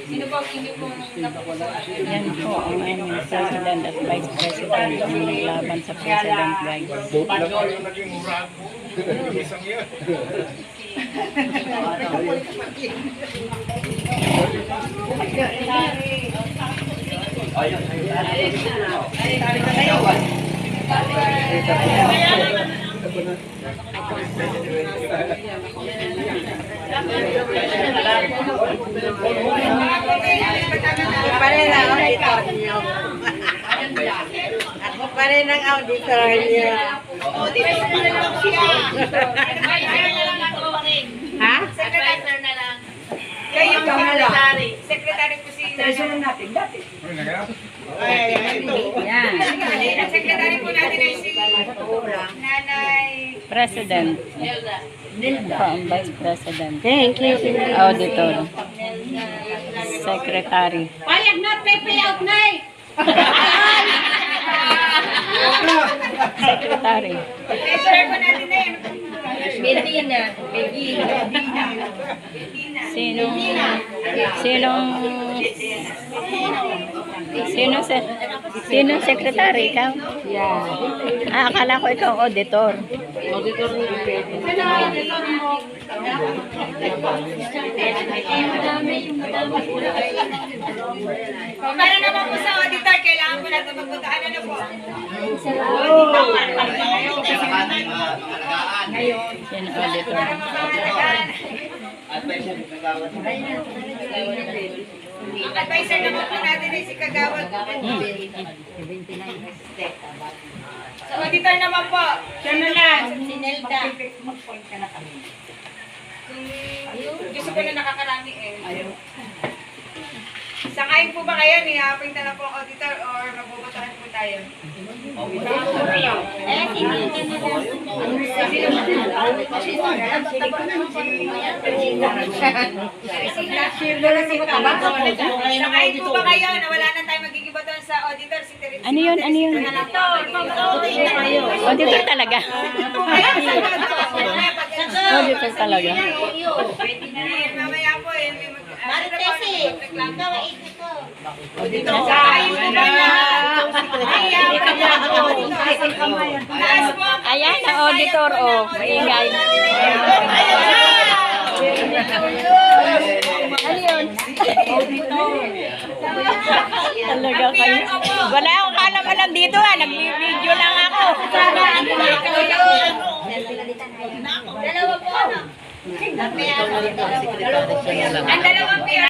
Sino po ang hindi po napupusuan? Yan po ang aming President at Vice President ang naglaban sa President guys. Ako pa rin ang auditor niya. Ha? Secretary na lang. Kayo yung secretary. Secretary po si Yan. Ang secretary po natin ay si Nanay President. Nelda. Po ang Vice President. Thank you. Auditor. Secretary. Payag na, payout na eh. Secretary. Treasurer po natin na yan. Medina. Sinong secretary ikaw? Yeah. Akala ko ikaw auditor. Auditor ni Para naman po sa auditor, kailangan po natin magpuntaan na po. Sino auditor? Ang advisor naman po natin ay si Kagawad. Sa auditor naman po, siya na lang, si Nelda. Gusto ko na nakakarami eh. Sangayin po ba kayo? Ni-appoint na lang po ang auditor or magbubutahan po tayo? Sangayin po ba kayo na wala na tayo magigibatan sa auditor? Si Teresa. Ano yun? Ano yun? Auditor talaga. Auditor talaga. Mamaya po eh. Marites Ayan, ang auditor, oh. Maingay. Ano yun? Talaga kayo. Wala akong kalaman dito, ha. Nag-video lang ako. Dalawa po ano? Ang dalawang